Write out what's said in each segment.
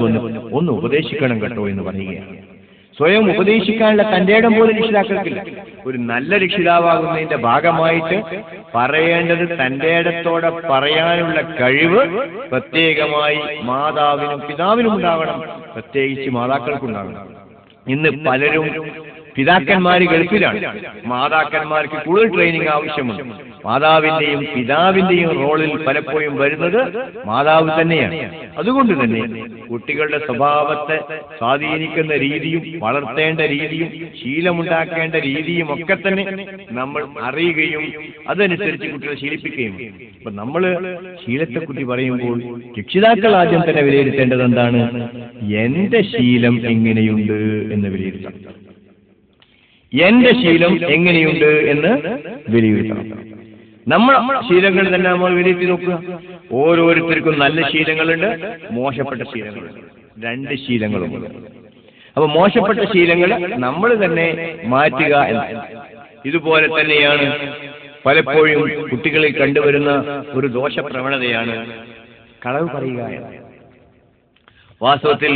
ഒന്ന് ഉപദേശിക്കണം കേട്ടോ എന്ന് പറയുകയാണ്. സ്വയം ഉപദേശിക്കാനുള്ള തന്റെ ഇടം പോലും രക്ഷിതാക്കൾക്കില്ല. ഒരു നല്ല രക്ഷിതാവാകുന്നതിന്റെ ഭാഗമായിട്ട് പറയേണ്ടത് തന്റെ ഇടത്തോടെ പറയാനുള്ള കഴിവ് പ്രത്യേകമായി മാതാവിനും പിതാവിനും ഉണ്ടാവണം, പ്രത്യേകിച്ച് മാതാക്കൾക്കുണ്ടാകണം. ഇന്ന് പലരും പിതാക്കന്മാര് ഗൾഫിലാണ്, മാതാക്കന്മാർക്ക് കൂടുതൽ ട്രെയിനിങ് ആവശ്യമുണ്ട്. മാതാവിന്റെയും പിതാവിന്റെയും റോളിൽ പലപ്പോഴും വരുന്നത് മാതാവ് തന്നെയാണ്. അതുകൊണ്ട് തന്നെ കുട്ടികളുടെ സ്വഭാവത്തെ സ്വാധീനിക്കുന്ന രീതിയും വളർത്തേണ്ട രീതിയും ശീലമുണ്ടാക്കേണ്ട രീതിയും ഒക്കെ തന്നെ നമ്മൾ അറിയുകയും അതനുസരിച്ച് കുട്ടികളെ ശീലിപ്പിക്കുകയും. അപ്പൊ നമ്മള് ശീലത്തെക്കുറിച്ച് പറയുമ്പോൾ രക്ഷിതാക്കൾ ആദ്യം തന്നെ വിലയിരുത്തേണ്ടത് എന്താണ്? എന്റെ ശീലം എങ്ങനെയുണ്ട് എന്ന് വിലയിരുത്തണം. എന്റെ ശീലം എങ്ങനെയുണ്ട് എന്ന് വിലയിരുത്തണം. നമ്മളെ ശീലങ്ങൾ തന്നെ നമ്മൾ വിലയിരുത്തി നോക്കുക. ഓരോരുത്തർക്കും നല്ല ശീലങ്ങളുണ്ട്, മോശപ്പെട്ട ശീലങ്ങളുണ്ട്. രണ്ട് ശീലങ്ങളുമുണ്ട്. അപ്പൊ മോശപ്പെട്ട ശീലങ്ങൾ നമ്മൾ തന്നെ മാറ്റുക എന്ന്. ഇതുപോലെ തന്നെയാണ് പലപ്പോഴും കുട്ടികളിൽ കണ്ടുവരുന്ന ഒരു ദോഷപ്രവണതയാണ് കളവ് പറയുക എന്ന്. വാസ്തവത്തിൽ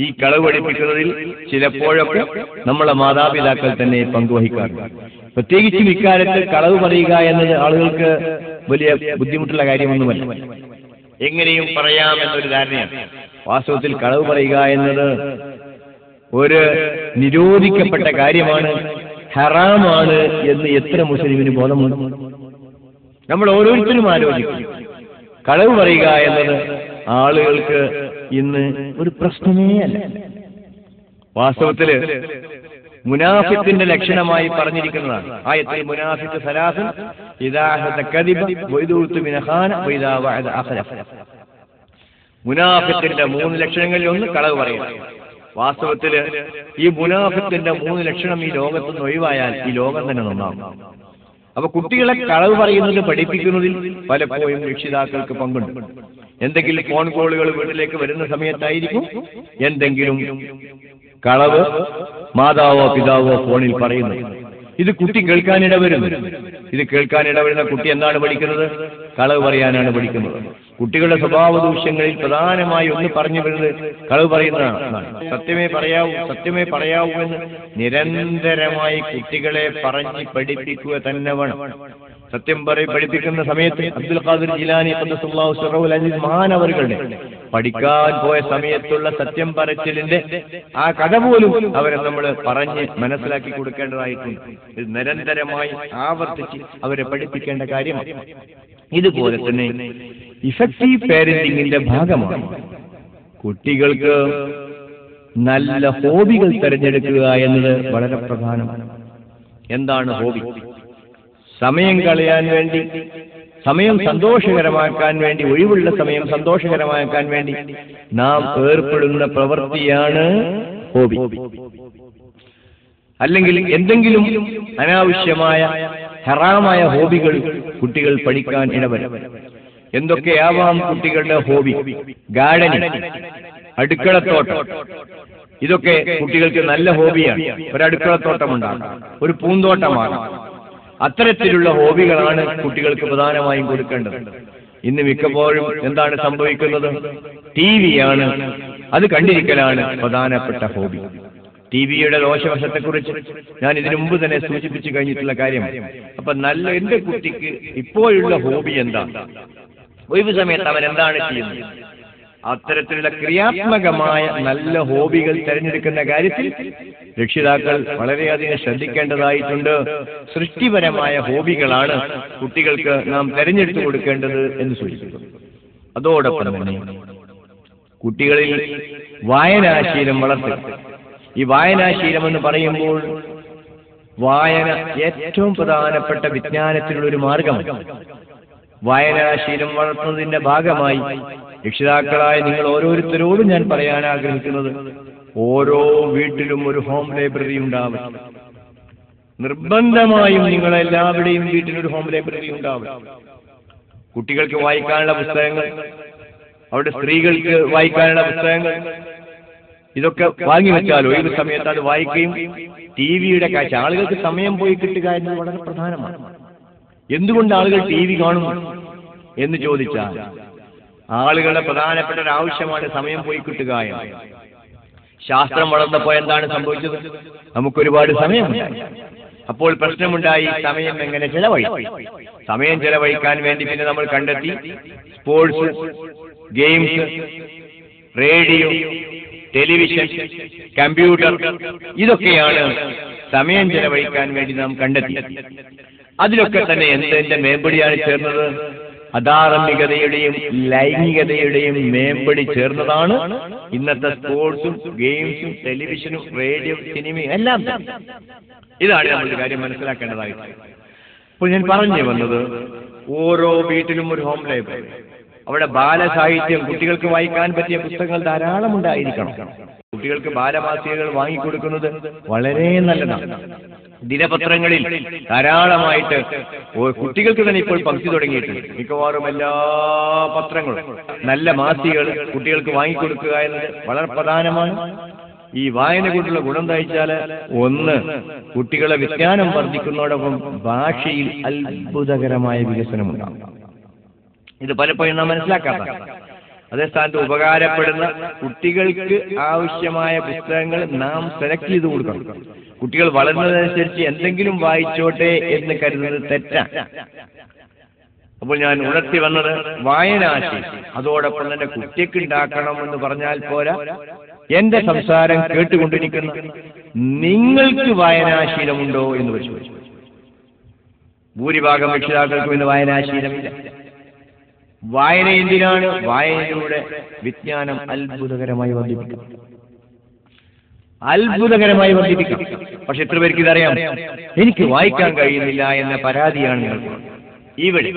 ഈ കളവ് പഠിപ്പിക്കുന്നതിൽ ചിലപ്പോഴൊക്കെ നമ്മളെ മാതാപിതാക്കൾ തന്നെ പങ്കുവഹിക്കാറുണ്ട്. പ്രത്യേകിച്ചും ഇക്കാലത്ത് കളവ് പറയുക എന്നത് ആളുകൾക്ക് വലിയ ബുദ്ധിമുട്ടുള്ള കാര്യമൊന്നുമല്ല, എങ്ങനെയും പറയാമെന്നൊരു ധാരണയാണ്. വാസ്തവത്തിൽ കളവ് പറയുക എന്നത് ഒരു നിരോധിക്കപ്പെട്ട കാര്യമാണ്, ഹറാമാണ് എന്ന് എത്ര മുസ്ലിമിന് ബോധമുണ്ട്? നമ്മൾ ഓരോരുത്തരും ആലോചിക്കും. കളവ് പറയുക എന്നത് ആളുകൾക്ക് ഇന്ന് ഒരു പ്രശ്നമേ അല്ല. വാസ്തവത്തില് മുനാഫിഖിന്റെ ലക്ഷണമായി പറഞ്ഞിരിക്കുന്നതാണ് ആയത്തിൽ. മുനാഫിഖ് സലാസൻ ഇദാ ഹദ കദിബ വഇദൂതു മിൻ ഖാന വഇദാ വഅദ അഖലഫ. മുനാഫിഖിന്റെ 3 ലക്ഷണങ്ങളിൽ ഒന്ന് കളവ് പറയുക. വാസ്തവത്തില് ഈ മുനാഫിഖിന്റെ 3 ലക്ഷണം ഈ ലോകത്തുനിന്ന് ഒഴിവായാൽ ഈ ലോകം തന്നെ നന്നാവും. അപ്പൊ കുട്ടികളെ കളവ് പറയുന്നത് പഠിപ്പിക്കുന്നതിൽ പലപ്പോഴും രക്ഷിതാക്കൾക്ക് പങ്കുണ്ട്. എന്തെങ്കിലും ഫോൺ കോളുകൾ വീട്ടിലേക്ക് വരുന്ന സമയത്തായിരിക്കും എന്തെങ്കിലും കളവ് മാതാവോ പിതാവോ ഫോണിൽ പറയുന്നു. ഇത് കുട്ടി കേൾക്കാനിടവരുന്നു. ഇത് കേൾക്കാനിടവരുന്ന കുട്ടി എന്താണ് പഠിക്കുന്നത്? കളവ് പറയാനാണ് പഠിക്കുന്നത്. കുട്ടികളുടെ സ്വഭാവ ദൂഷ്യങ്ങളിൽ പ്രധാനമായി ഒന്ന് പറഞ്ഞു വരുന്നത് കളവ് പറയുന്നതാണ്. സത്യമേ പറയാവൂ, സത്യമേ പറയാവൂ എന്ന് നിരന്തരമായി കുട്ടികളെ പറഞ്ഞ് പഠിപ്പിക്കുക തന്നെ വേണം. സത്യം പഠിപ്പിക്കുന്ന സമയത്ത് അബ്ദുൽ ഖാദിർ ജിലാനി ഖദ്ദസല്ലാഹു സിറഹുൽ അസീസ് മഹാനവറുകളുടെ പഠിക്കാൻ പോയ സമയത്തുള്ള സത്യം പറച്ചിലിന്റെ ആ കഥ പോലും അവരെ നമ്മൾ പറഞ്ഞ് മനസ്സിലാക്കി കൊടുക്കേണ്ടതായിട്ടുണ്ട്. ഇത് നിരന്തരമായി ആവർത്തിച്ച് അവരെ പഠിപ്പിക്കേണ്ട കാര്യമാണ്. ഇതുപോലെ തന്നെ ഇഫക്റ്റീവ് പാരന്റിങ്ങിന്റെ ഭാഗമാണ് കുട്ടികൾക്ക് നല്ല ഹോബികൾ തിരഞ്ഞെടുക്കുക എന്നത് വളരെ പ്രധാനമാണ്. എന്താണ് ഹോബി? സമയം കളയാൻ വേണ്ടി, സമയം സന്തോഷകരമാക്കാൻ വേണ്ടി, ഒഴിവുള്ള സമയം സന്തോഷകരമാക്കാൻ വേണ്ടി നാം ഏർപ്പെടുന്ന പ്രവൃത്തിയാണ് ഹോബി. അല്ലെങ്കിൽ എന്തെങ്കിലും അനാവശ്യമായ ഹറാമായ ഹോബികൾ കുട്ടികൾ പഠിക്കാൻ ഇടവരും. എന്തൊക്കെയാവാം കുട്ടികളുടെ ഹോബി? ഗാർഡനിങ്, അടുക്കളത്തോട്ടം. ഇതൊക്കെ കുട്ടികൾക്ക് നല്ല ഹോബിയാണ്. ഒരു അടുക്കളത്തോട്ടമുണ്ടാകും, ഒരു പൂന്തോട്ടമാകാം. അത്തരത്തിലുള്ള ഹോബികളാണ് കുട്ടികൾക്ക് പ്രധാനമായും കൊടുക്കേണ്ടത്. ഇന്ന് മിക്കപ്പോഴും എന്താണ് സംഭവിക്കുന്നത്? ടിവിയാണ്, അത് കണ്ടിരിക്കലാണ് പ്രധാനപ്പെട്ട ഹോബി. ടിവിയുടെ ദോഷവശത്തെക്കുറിച്ച് ഞാൻ ഇതിനു മുമ്പ് തന്നെ സൂചിപ്പിച്ചു കഴിഞ്ഞിട്ടുള്ള കാര്യമാണ്. അപ്പൊ നല്ല എന്റെ കുട്ടിക്ക് ഇപ്പോഴുള്ള ഹോബി എന്താണ്? ഒഴിവ് സമയത്ത് അവൻ എന്താണ് ചെയ്യുന്നത്? അത്തരത്തിലുള്ള ക്രിയാത്മകമായ നല്ല ഹോബികൾ തിരഞ്ഞെടുക്കുന്ന കാര്യത്തിൽ രക്ഷിതാക്കൾ വളരെയധികം ശ്രദ്ധിക്കേണ്ടതായിട്ടുണ്ട്. സൃഷ്ടിപരമായ ഹോബികളാണ് കുട്ടികൾക്ക് നാം തിരഞ്ഞെടുത്തു കൊടുക്കേണ്ടത് എന്ന് സൂചിപ്പിക്കുന്നു. അതോടൊപ്പം തന്നെ കുട്ടികളിൽ വായനാശീലം വളർത്തുക. ഈ വായനാശീലം എന്ന് പറയുമ്പോൾ വായന ഏറ്റവും പ്രധാനപ്പെട്ട വിജ്ഞാനത്തിനുള്ള ഒരു മാർഗമാണ്. വായനാശീലം വളർത്തുന്നതിന്റെ ഭാഗമായി രക്ഷിതാക്കളായ നിങ്ങൾ ഓരോരുത്തരോടും ഞാൻ പറയാൻ ആഗ്രഹിക്കുന്നത്, ഓരോ വീട്ടിലും ഒരു ഹോം ലൈബ്രറി ഉണ്ടാവും. നിർബന്ധമായും നിങ്ങളെല്ലാവരുടെയും വീട്ടിലൊരു ഹോം ലൈബ്രറി ഉണ്ടാവും. കുട്ടികൾക്ക് വായിക്കാനുള്ള പുസ്തകങ്ങൾ, അവിടെ സ്ത്രീകൾക്ക് വായിക്കാനുള്ള പുസ്തകങ്ങൾ, ഇതൊക്കെ വാങ്ങിവെച്ചാൽ ഒഴിവ് സമയത്ത് അത് വായിക്കുകയും ടിവിയുടെ കാഴ്ച, ആളുകൾക്ക് സമയം പോയി കിട്ടുക എന്നത് വളരെ പ്രധാനമാണ്. എന്തുകൊണ്ട് ആളുകൾ ടി വി കാണുന്നു എന്ന് ചോദിച്ചാൽ ആളുകളുടെ പ്രധാനപ്പെട്ട ഒരു ആവശ്യമാണ് സമയം പോയി കിട്ടുക എന്ന്. ശാസ്ത്രം വളർന്നപ്പോൾ എന്താണ് സംഭവിച്ചത്? നമുക്കൊരുപാട് സമയമുണ്ടായി. അപ്പോൾ പ്രശ്നമുണ്ടായി, സമയം എങ്ങനെ ചെലവഴിക്കും? സമയം ചെലവഴിക്കാൻ വേണ്ടി പിന്നെ നമ്മൾ കണ്ടെത്തി sports, games, radio, television, computer, ഇതൊക്കെയാണ് സമയം ചെലവഴിക്കാൻ വേണ്ടി നാം കണ്ടെത്തി. അതിലൊക്കെ തന്നെ എന്തിന്റെ മേമ്പടിയാണ് ചേർന്നത്? അധാർമികതയുടെയും ലൈംഗികതയുടെയും മേമ്പടി ചേർന്നതാണ് ഇന്നത്തെ സ്പോർട്സും ഗെയിംസും ടെലിവിഷനും റേഡിയോ സിനിമയും എല്ലാം. ഇതാണ് നമ്മൾ കാര്യം മനസ്സിലാക്കേണ്ടതായിട്ട്. അപ്പോൾ ഞാൻ പറഞ്ഞു വന്നത്, ഓരോ വീട്ടിലും ഒരു ഹോം ലൈബ്രറി, അവിടെ ബാലസാഹിത്യം, കുട്ടികൾക്ക് വായിക്കാൻ പറ്റിയ പുസ്തകങ്ങൾ ധാരാളം ഉണ്ടായിരിക്കണം. കുട്ടികൾക്ക് ബാലമാസികകൾ വാങ്ങിക്കൊടുക്കുന്നത് വളരെ നല്ലതാണ്. ദിനപത്രങ്ങളിൽ ധാരാളമായിട്ട് കുട്ടികൾക്ക് തന്നെ ഇപ്പോൾ പങ്ക്തി തുടങ്ങിയിട്ടുണ്ട്. മിക്കവാറും എല്ലാ പത്രങ്ങളും നല്ല മാസികകൾ കുട്ടികൾക്ക് വാങ്ങിക്കൊടുക്കുക എന്നത് വളരെ പ്രധാനമാണ്. ഈ വായന കൊണ്ടുള്ള ഗുണം എന്താ? ഒന്ന്, കുട്ടികളെ വിജ്ഞാനം വർദ്ധിക്കുന്നതോടൊപ്പം ഭാഷയിൽ അത്ഭുതകരമായ വികസനമുണ്ടാകും. ഇത് പലപ്പോഴും നാം മനസ്സിലാക്കാത്ത. അതേ സ്ഥാനത്ത് ഉപകാരപ്പെടുന്ന കുട്ടികൾക്ക് ആവശ്യമായ പുസ്തകങ്ങൾ നാം സെലക്ട് ചെയ്ത് കൊടുക്കണം. കുട്ടികൾ വളരുന്നതനുസരിച്ച് എന്തെങ്കിലും വായിച്ചോട്ടെ എന്ന് കരുതുന്നത് തെറ്റാണ്. അപ്പോൾ ഞാൻ ഉണർത്തി വന്നത് വായനാശീലം അതോടൊപ്പം തന്നെ കുട്ടിക്ക് ഉണ്ടാക്കണം എന്ന് പറഞ്ഞാൽ പോരാ. എന്റെ സംസാരം കേട്ടുകൊണ്ടിരിക്കുന്ന നിങ്ങൾക്ക് വായനാശീലമുണ്ടോ എന്ന് പരിശോധിച്ചു. ഭൂരിഭാഗം രക്ഷിതാക്കൾക്കും ഇന്ന് വായനാശീലമില്ല. വായന എന്തിനാണ്? വായനയിലൂടെ വിജ്ഞാനം അത്ഭുതകരമായി വർദ്ധിപ്പിക്കാം. പക്ഷെ എത്ര പേർക്ക് ഇതറിയാം? എനിക്ക് വായിക്കാൻ കഴിയുന്നില്ല എന്ന പരാതിയാണ് നിങ്ങൾക്ക്. ഇവിടെ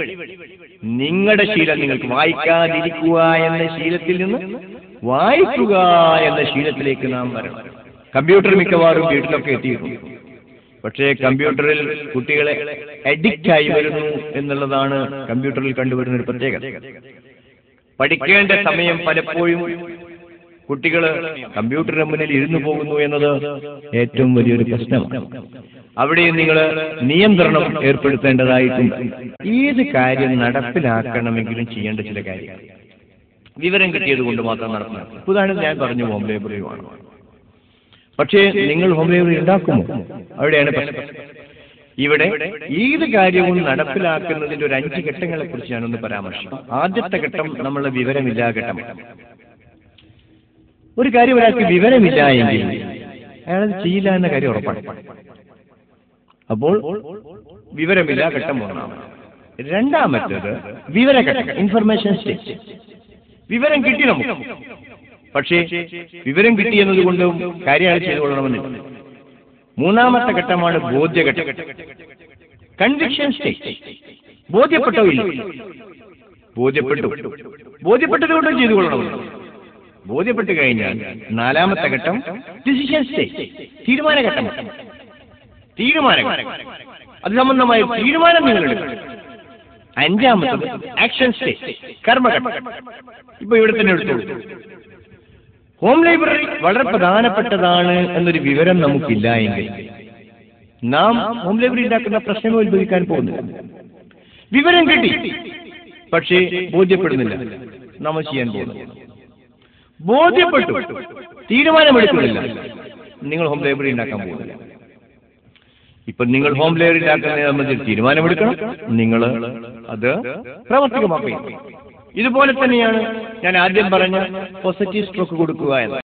നിങ്ങളുടെ ശീലം, നിങ്ങൾക്ക് വായിക്കാതിരിക്കുക എന്ന ശീലത്തിൽ നിന്ന് വായിക്കുക എന്ന ശീലത്തിലേക്ക് നാം വരണം. കമ്പ്യൂട്ടർ മിക്കവാറും വീട്ടിലൊക്കെ എത്തിയിട്ടുണ്ട്. പക്ഷേ കമ്പ്യൂട്ടറിൽ കുട്ടികളെ അഡിക്റ്റായി വരുന്നു എന്നുള്ളതാണ് കമ്പ്യൂട്ടറിൽ കണ്ടുവരുന്ന ഒരു പ്രത്യേകത. പഠിക്കേണ്ട സമയം പലപ്പോഴും കുട്ടികൾ കമ്പ്യൂട്ടറിന് മുന്നിൽ ഇരുന്നു പോകുന്നു എന്നത് ഏറ്റവും വലിയൊരു പ്രശ്നമാണ്. അവിടെ നിങ്ങൾ നിയന്ത്രണം ഏർപ്പെടുത്തേണ്ടതായിട്ടുണ്ട്. ഏത് കാര്യം നടപ്പിലാക്കണമെങ്കിലും ചെയ്യേണ്ട ചില കാര്യങ്ങൾ വിവരം കിട്ടിയത് കൊണ്ട് മാത്രം നടപ്പിലാക്കണം. ഉദാഹരണത്തിന് ഞാൻ പറഞ്ഞു ഹോം ലൈബ്രറിയുമാണ്. പക്ഷേ നിങ്ങൾ ഹോം ലൈബ്രറി ഉണ്ടാക്കുമോ? അവിടെയാണ് പ്രശ്നം. ഇവിടെ ഏത് കാര്യവും നടപ്പിലാക്കുന്നതിന്റെ ഒരു 5 ഘട്ടങ്ങളെ കുറിച്ച് ഞാനൊന്ന് പരാമർശിക്കും. ആദ്യത്തെ ഘട്ടം നമ്മളുടെ വിവരമില്ലാ ഘട്ടമാണ്. ഒരു കാര്യം ഒരാൾക്ക് വിവരമില്ല എങ്കിൽ അയാളത് ചെയ്യില്ല എന്ന കാര്യം ഉറപ്പാണ്. അപ്പോൾ വിവരമില്ല ഘട്ടം 1. രണ്ടാമത്തേത് വിവരഘട്ടം, ഇൻഫർമേഷൻ സ്റ്റേജ്. വിവരം കിട്ടി നമുക്ക്, പക്ഷേ വിവരം കിട്ടി എന്നതുകൊണ്ടും കാര്യങ്ങൾ ചെയ്തുകൊള്ളണമെന്നില്ല. 3ാമത്തെ ഘട്ടമാണ് ബോധ്യഘട്ടം, കൺവിക്ഷൻ സ്റ്റേജ്. ബോധ്യപ്പെട്ടോ ഇല്ല? ബോധ്യപ്പെട്ടതുകൊണ്ടും ചെയ്തുകൊള്ളണമെന്നില്ല. ബോധ്യപ്പെട്ടു കഴിഞ്ഞാൽ 4ാമത്തെ ഘട്ടം ഡിസിഷൻ സ്റ്റേജ്, തീരുമാനഘട്ടം. അത് സംബന്ധമായ തീരുമാനം നിങ്ങൾ എടുക്കണം. 5ാമത്തത് ആക്ഷൻ സ്റ്റേജ്, കർമ്മഘട്ടം. ഇപ്പൊ ഇവിടെ തന്നെ എടുത്തോളൂ. ഹോം ലൈബ്രറി വളരെ പ്രധാനപ്പെട്ടതാണ് എന്നൊരു വിവരം നമുക്കില്ല എങ്കിൽ നാം ഹോം ലൈബ്രറി ഉണ്ടാക്കുന്ന പ്രശ്നങ്ങൾ ഉത്ഭവിക്കാൻ പോകുന്നില്ല. വിവരം കിട്ടി, പക്ഷേ ബോധ്യപ്പെടുന്നില്ല, നമ്മൾ ചെയ്യാൻ പോകുന്നു. ബോധ്യപ്പെട്ടു, തീരുമാനമെടുക്കുന്നില്ല, നിങ്ങൾ ഹോം ലൈബ്രറി ഉണ്ടാക്കാൻ പോകുന്നില്ല. ഇപ്പൊ നിങ്ങൾ ഹോം ലൈബ്രറി ഉണ്ടാക്കുന്നതിനെ സംബന്ധിച്ച് തീരുമാനമെടുക്കണം, നിങ്ങൾ അത് പ്രാവർത്തികമാക്കുക. ഇതുപോലെ തന്നെയാണ് ഞാൻ ആദ്യം പറഞ്ഞ പോസിറ്റീവ് സ്ട്രോക്ക് കൊടുക്കുക എന്ന്.